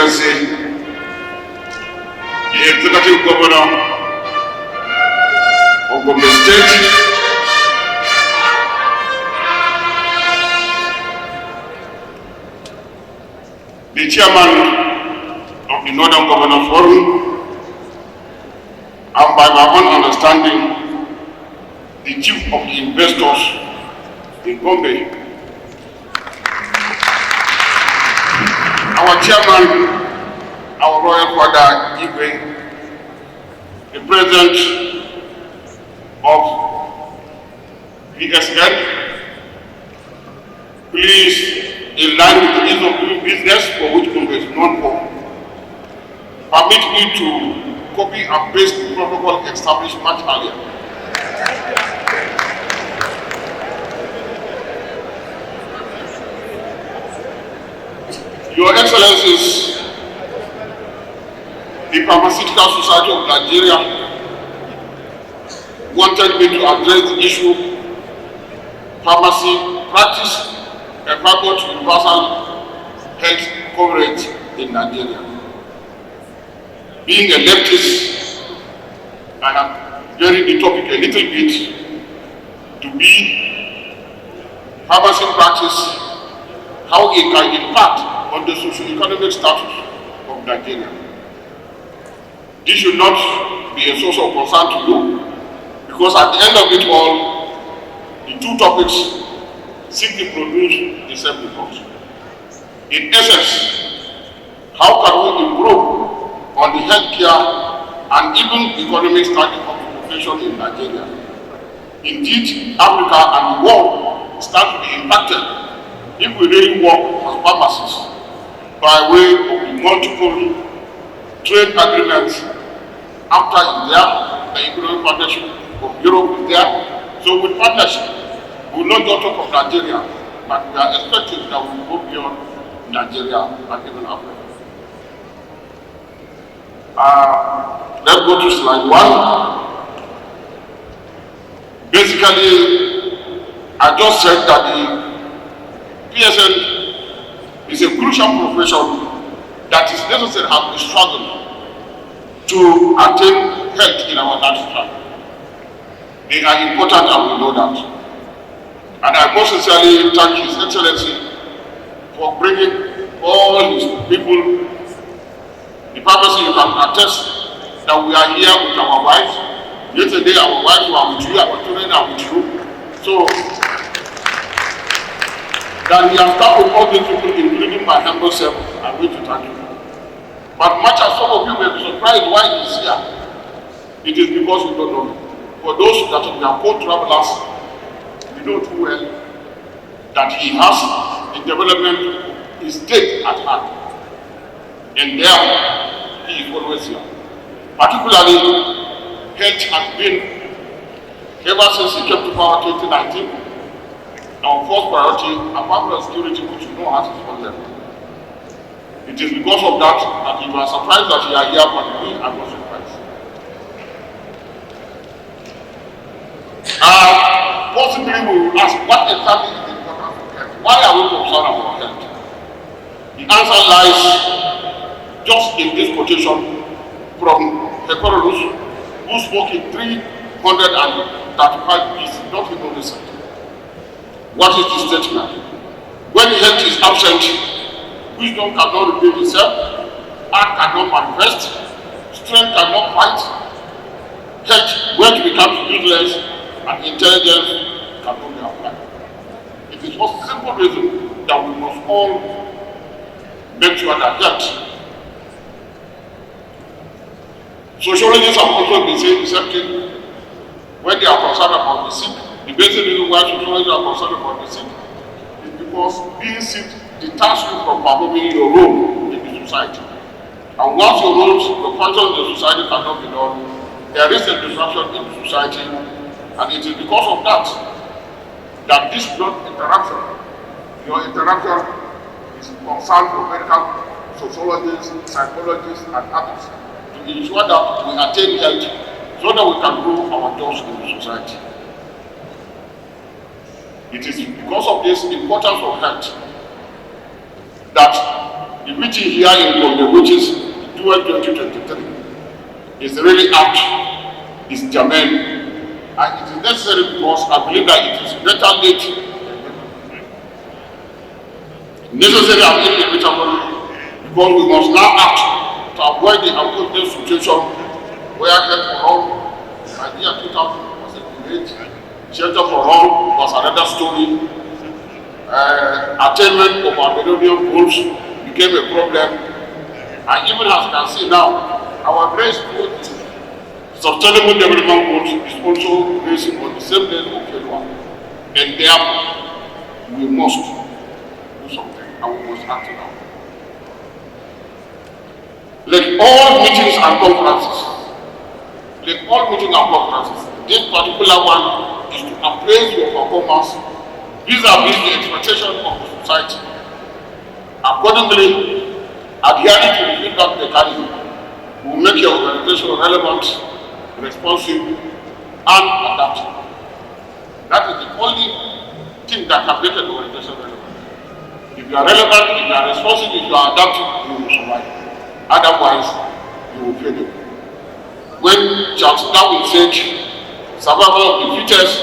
Excellency, the Executive Governor of Gombe State, the Chairman of the Northern Governors Forum, and by my own understanding, the Chief of the Investors in Gombe, our Chairman, our Royal Father Igwe, the President of PSN, please, in line with the ease of doing business for which Gombe is known for, permit me to copy and paste the protocol established much earlier. Your Excellencies, the Pharmaceutical Society of Nigeria wanted me to address the issue pharmacy practice embargo to universal health coverage in Nigeria. Being a leftist, I have varied the topic a little bit to be pharmacy practice, how it can impact on the socio-economic status of Nigeria. This should not be a source of concern to you, because at the end of it all, the two topics seek to produce the same result. In essence, how can we improve on the healthcare and even economic standing of the population in Nigeria? Indeed, Africa and the world stand to be impacted if we really work as pharmacists by way of the multiple trade agreements. After is there, the economic partnership of Europe is there. So with partnership, we will not just talk of Nigeria, but we are expecting that we will go beyond Nigeria and even Africa. Let's go to slide 1. Basically, I just said that the PSN is a crucial profession that is necessary as we struggle to attain health in our lifestyle. They are important and we know that. And I most sincerely thank His Excellency for bringing all his people. The purpose you can attest that we are here with our wives. Yesterday our wives were with you, our children are with you. So that we have started with all these people, including my humble self, I wish to thank you. But much as some of you may be surprised why he is here, it is because we don't know. For those that we are co-travelers, we know too well that he has the development of his state at heart. And there, he is always here. Particularly, health has been, ever since he came to power 2019, our first priority, apart from security, which you know has its own level. It is because of that that you are surprised that you are here, but we are not surprised. Possibly we will ask, what exactly is the importance of health? Why are we concerned about health? The answer lies just in this quotation from Herodotus, who spoke in 335 BC, not even recent. What is the statement? When health is absent, wisdom cannot reveal itself, art cannot manifest, strength cannot fight, health, when it becomes useless, and intelligence cannot be applied. It is for simple reason that we must all make sure that health. Sociologists have also been saying the same thing when they are concerned about the sick. The basic reason why sociologists are concerned about the sick is because being sick deters you from performing your role in the society. And once your roles, your functions in the society cannot be done, there is a disruption in the society, and it is because of that that this blood interaction, your interaction is concerned for medical sociologists, psychologists, and others to ensure that we attain health so that we can grow our jobs in the society. It is because of this importance of health that the meeting here in Gombe, which is dual 2023, is really apt, is germane, and it is necessary because I believe that it is better late necessary and inevitable, because we must now act to avoid the unfortunate situation where Health for All, idea 2000 was a debate, Shelter for All was another story, attainment of our millennium goals became a problem, and even as you can see now, our race towards sustainable development goals is also racing on the same level of failure, and therefore we must do something and we must act now. Like all meetings and conferences, this particular one is to appraise your performance vis-a-vis the expectation of the society. Accordingly, adhering to the feedback mechanism will make your organization relevant, responsive, and adaptive. That is the only thing that can make an organization relevant. If you are relevant, if you are responsive, if you are adaptive, you will survive. Otherwise, you will fail. When Charles Darwin said, survival of the fittest,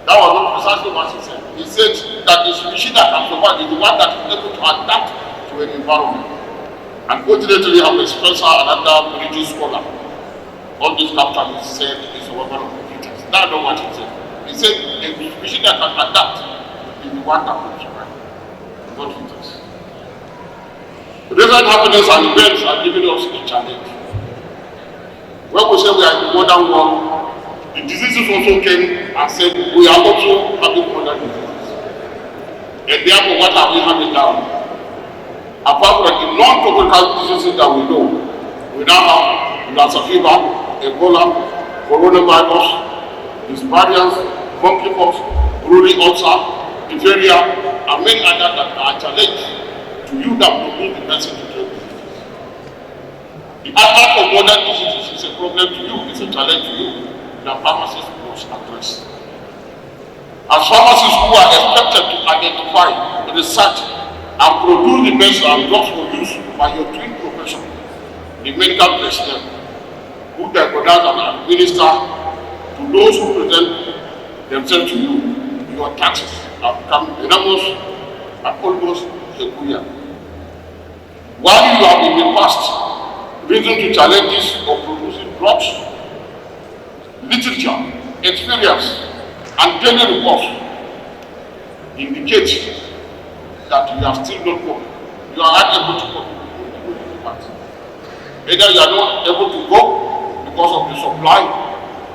that was not precisely what he said. He said that the species that can survive is the one that is able to adapt to an environment. Unfortunately, I'm a Spencer, another British scholar. All these capitalists said is survival of the fittest. That's not what he said. He said a species that can adapt is the one that will survive, not fittest. Recent happenings and events are giving us a challenge. When we say we are in the modern world, the diseases also came and said we are also having modern diseases. And therefore, what are we having now? Apart from the non-tropical diseases that we know, we now have Lassa fever, Ebola, coronavirus, these variants, monkeypox, Brody ulcer, diphtheria, and many others that are challenged to you that will need the person to treat diseases. The advent of modern diseases is a problem to you, it's a challenge to you. That pharmacists must address. As pharmacists who are expected to identify, research, and produce the best drugs for use by your twin profession, the medical personnel, who diagnose and administer to those who present themselves to you, your taxes have become enormous and almost peculiar. While you have in the past reason to challenge this of producing drugs, literature, experience, and daily reports indicate that you are still not coping. You are unable to cope with the demand. Either you are not able to go because of the supply,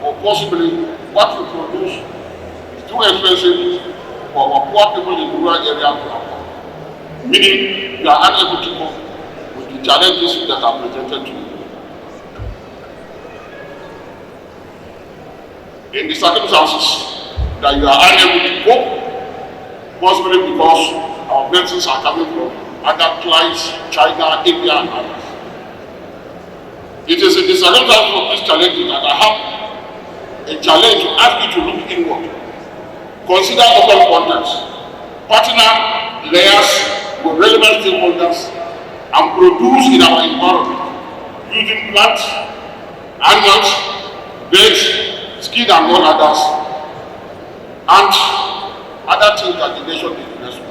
or possibly what you produce is too expensive for our poor people in rural areas to afford. Meaning you are unable to cope with the challenges that are presented to you. In the circumstances that you are unable to cope, possibly because our medicines are coming from other clients, China, India, and others. It is in the circumstances of these challenges that I have a challenge to ask you to look inward. Consider open contacts, partner layers with relevant stakeholders, and produce in our environment using plants, animals, birds, skin and all others, and other things that the nation is blessed with.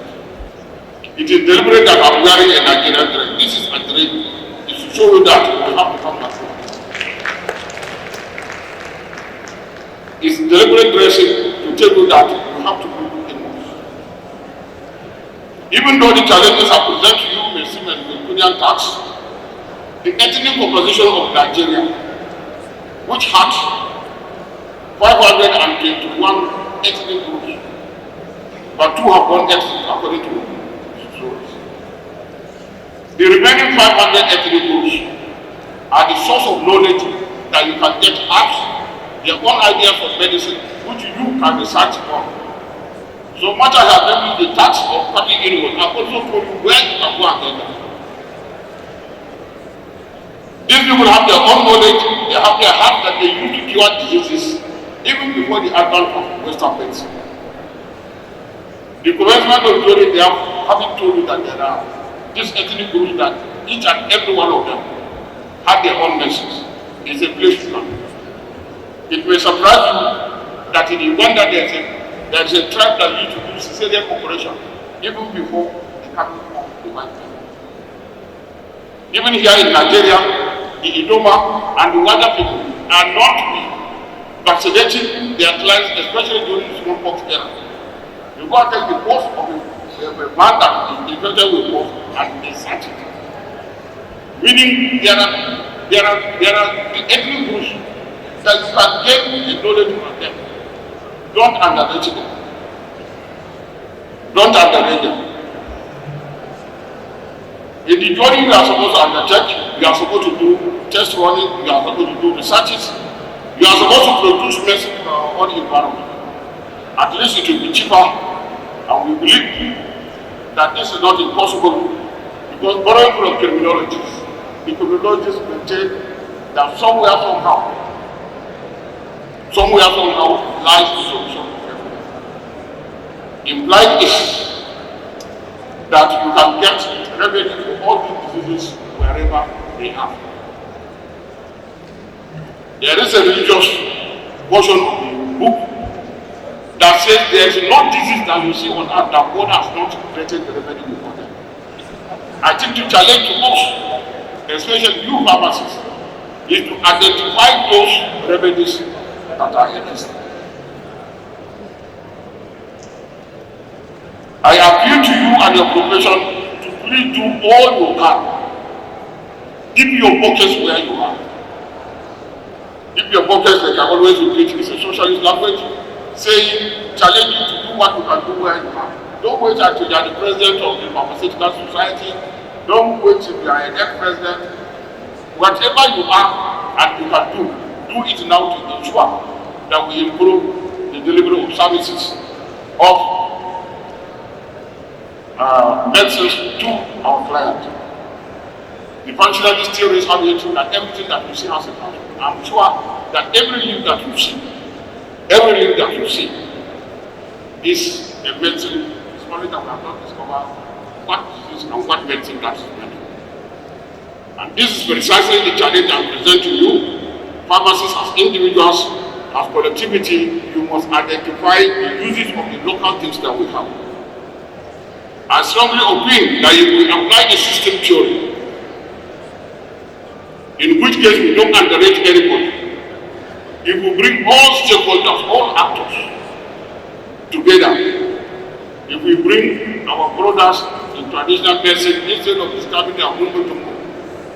It is deliberate that I'm wearing a Nigerian dress. This is a dream. It should show you that we have to come back home. It's deliberate dressing to tell you that you have to do inwards. Even though the challenges are presented to you may seem an Herculean task, the ethnic composition of Nigeria, which had 521 ethnic groups, but 2 have gone extinct according to stories. The remaining 500 ethnic groups are the source of knowledge that you can get at their own ideas of medicine, which you can research on. So much as I have given you the task of cutting inward, I've also told you where you can go and get that. These people have their own knowledge, they have their heart that they use to cure diseases, even before the advent of Western medicine. The commencement of theory, they have having told you that there are these ethnic groups that each and every one of them have their own message. It's a place to come. It may surprise you that in Uganda there is a tribe that used to do cesarean operation even before the coming of the white people. Even here in Nigeria, the Idoma and the Wada people are not vaccinating their clients, especially during the smallpox era. You go and take the post of a man that is infected with pox and they search it. Meaning there are the ethnic groups that you can get the knowledge from them. Don't underrate them. Don't underrate them. In the journey you are supposed to undertake, you are supposed to do test running, you are supposed to do researches, you are supposed to produce medicine in our own environment. At least it will be cheaper, and we believe that this is not impossible because borrowing from criminologists, the criminologists maintain that somewhere somehow lies the solution. Implied is that you can get remedy for all these diseases wherever they have. There is a religious portion of the book that says there is no disease that you see on earth that God has not created the remedy before them. I think the challenge to us, especially you pharmacists, is to identify those remedies that are existing. I appeal to you and your profession to please do all you can. Keep your pockets where you are. Keep your pockets, like I always repeat, is a socialist language, saying, challenge you to do what you can do where you are. Don't wait until you are the president of the Pharmaceutical Society. Don't wait till you are an ex-president. Whatever you are and you can do it now to ensure that we improve the delivery of services of medicines to our client. The functionalist theories have it that everything that you see has a value. I'm sure that every link that you see is a medicine. It's only that we have not discovered what disease and what medicine that is meant for. And this is precisely the challenge I present to you. Pharmacists as individuals, as collectivity, you must identify the uses of the local things that we have. I strongly opine that if we apply the system theory, in which case we don't underrate anybody, if we bring all stakeholders, all actors together, if we bring our brothers in traditional medicine instead of describing their Mumbo Jumbo,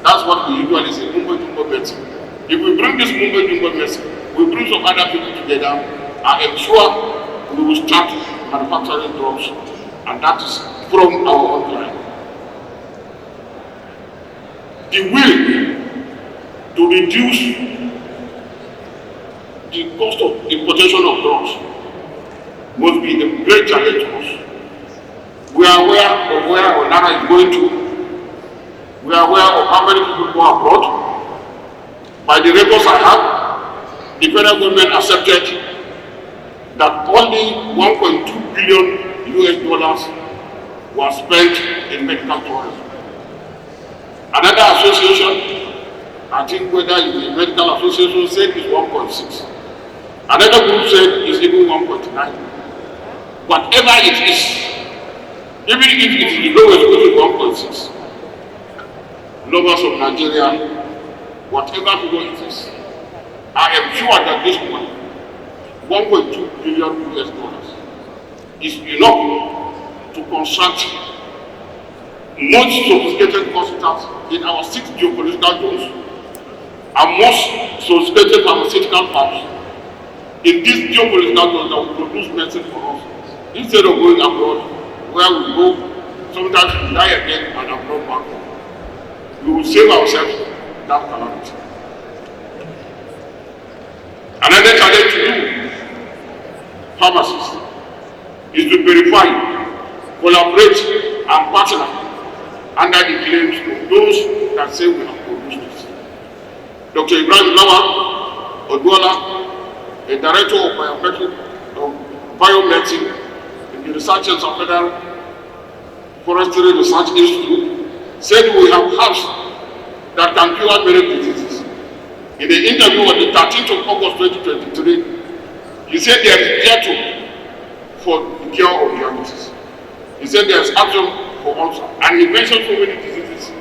that's what we usually say, Mumbo Jumbo medicine. If we bring this Mumbo Jumbo medicine, we bring some other people together, I am sure we will start manufacturing drugs, and that is from our own client. The will to reduce the cost of importation of drugs must be a great challenge to us. We are aware of where our Nana is going to. We are aware of how many people go abroad. By the records I have, the federal government accepted that only 1.2 billion US dollars was spent in medical tourism. Another association, I think whether it's a medical association, said it's 1.6. Another group said it's even 1.9. Whatever it is, even if it is the lowest, which is 1.6, lovers of Nigeria, whatever figure it is, I am sure that this money, 1.2 billion US dollars, is enough to construct most sophisticated hospitals in our 6 geopolitical zones and most sophisticated pharmaceutical firms in these geopolitical zones that will produce medicine for us, instead of going abroad, where we go, sometimes we die again and abroad back home. We will save ourselves that calamity. Another challenge to you, pharmacists, is to verify, collaborate and partner under the claims of those that say we have produced this. Dr. Ibrahim Lawa Odwala, a director of biomedicine in the Research and Federal Forestry Research Institute, said we have herbs that can cure many diseases. In the interview on the 13th of August 2023, he said there is Jatau for the cure of diabetes. He said there is action for ulcer, and he mentioned so many diseases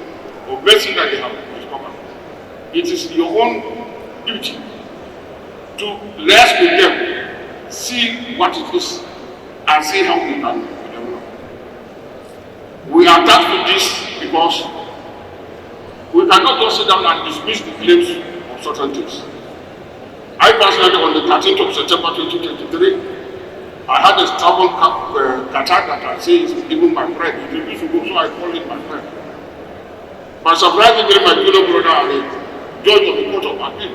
or medicine that they have discovered. It is your own duty to liaise with them, see what it is, and see how we can develop. We are tasked with this because we cannot just sit down and dismiss the claims of certain things. I personally, on the 13th of September 2023, I had a stubborn catarrh that I say is even my friend. He refused to go, so I called him my friend. But surprisingly, my junior brother and a judge of the Court of Appeal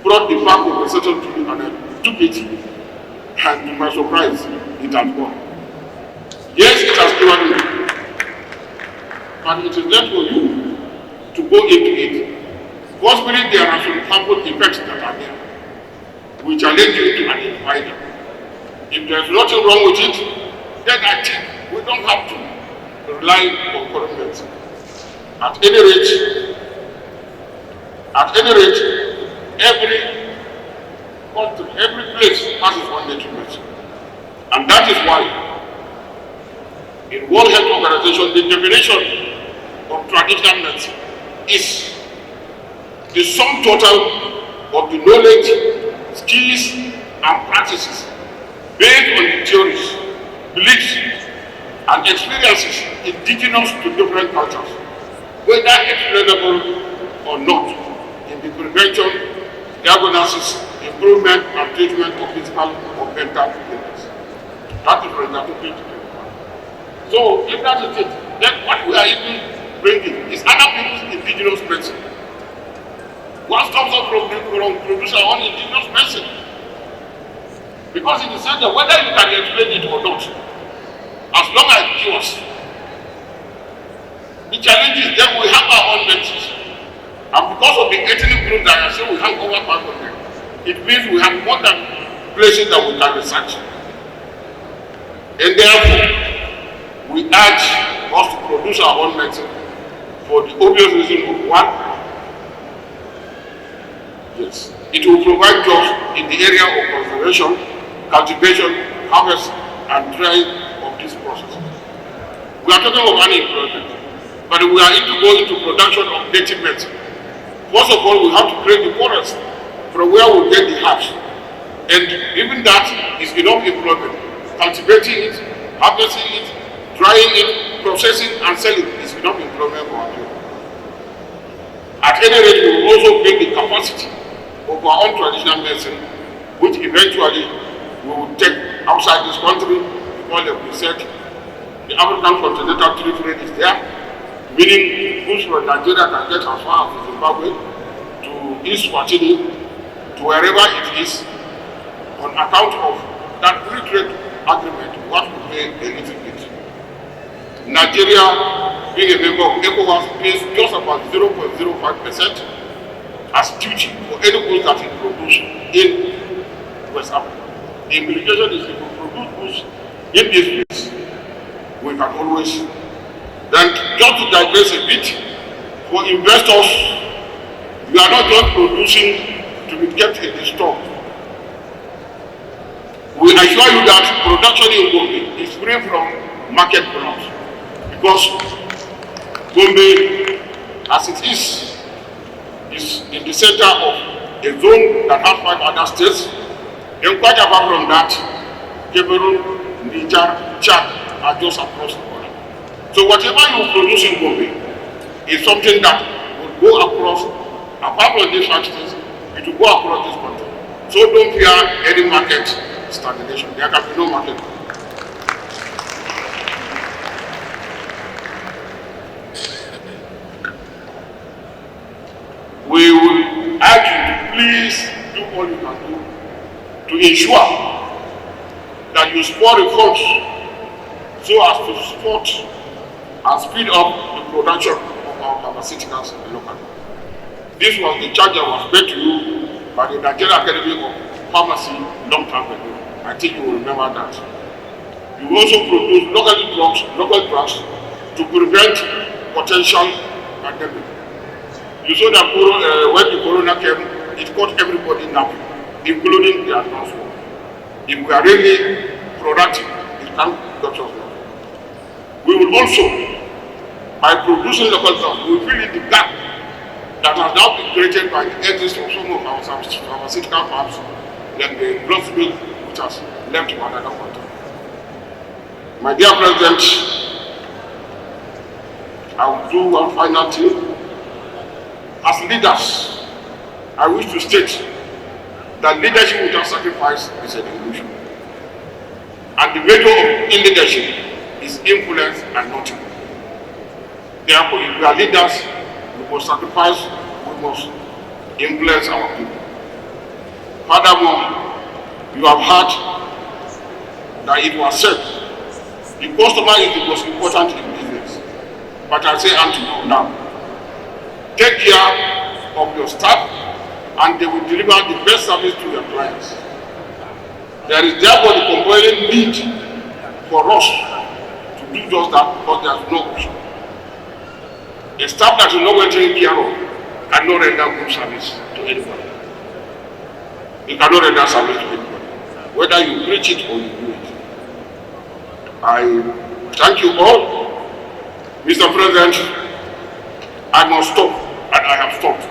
brought the back of the settled to me and I took it. And to my surprise, it has gone. Yes, it has given me. But it is left for you to go into it. Possibly there are some harmful effects that are there. We challenge you to identify them. If there's nothing wrong with it, then I think we don't have to rely on current medicine. At any rate, every country, every place has its own native medicine. And that is why in World Health Organization, the definition of traditional medicine is the sum total of the knowledge, skills, and practices based on the theories, beliefs, and experiences indigenous to different cultures, whether explainable or not, in the prevention, diagnosis, improvement, and treatment of physical or mental illness. That is representative. So, if that is it, then what we are even bringing is other people's indigenous medicine. What stops us from producing our own indigenous medicine? Because it is said that whether you can explain it or not, as long as it cures, the challenge is that we have our own medicines. And because of the ethnic group that I say we have over 500, it means we have more than places that we can research. And therefore, we urge us to produce our own medicine for the obvious reason of one, yes, it will provide jobs in the area of conservation, cultivation, harvest, and drying of this process. We are talking of unemployment, but we are going into production of native medicine. First of all, we have to create the forest from where we get the herbs. And even that is enough employment. Cultivating it, harvesting it, drying it, processing, and selling is enough employment for our people. At any rate, we will also build the capacity of our own traditional medicine, which eventually we will take outside this country because like we said, the African continental trade rate is there, meaning goods from Nigeria can get as far as Zimbabwe to East Swatini, to wherever it is, on account of that free trade agreement, what we pay a little bit. Nigeria, being a member of ECOWAS, pays just about 0.05% as duty for any goods that is produced in West Africa. The implication is if we produce goods in this place, we can always. Then, just to digress a bit, for investors, we are not just producing to be kept in the store. We assure you that production in Gombe is free from market blocks, because Gombe, as it is in the center of a zone that has 5 other states. And quite apart from that, Cameroon, Niger, Chad are just across the border. So whatever you produce in Gombe is something that will go across, apart from these 5 states, it will go across this country. So don't fear any market stagnation. There can be no market. We will urge you to please do all you can do to ensure that you support reforms so as to support and speed up the production of our pharmaceuticals locally. This was the charge that was made to you by the Nigerian Academy of Pharmacy long time ago. I think you will remember that. You also produce local drugs to prevent potential pandemic. You saw that when the corona came, it caught everybody napping, including the advanced world. If we are really productive, it can catch us now. We will also, by producing local jobs, we will fill in the gap that has now been created by the exit of some of our pharmaceutical firms, like the blood spill, which has left to another country. My dear President, I will do one final thing. As leaders, I wish to state that leadership without sacrifice is an illusion. And the measure of leadership is influence and nothing. Therefore, if we are leaders, we must sacrifice, we must influence our people. Furthermore, you have heard that it was said, the customer is the most important in business. But I say unto you now, take care of your staff and they will deliver the best service to your clients. There is therefore the compelling need for us to do just that because there is no option. A staff that is not well taken care of cannot render good service to anybody. You cannot render service to anybody, whether you preach it or you do it. I thank you all. Mr. President, I must stop, and I have stopped.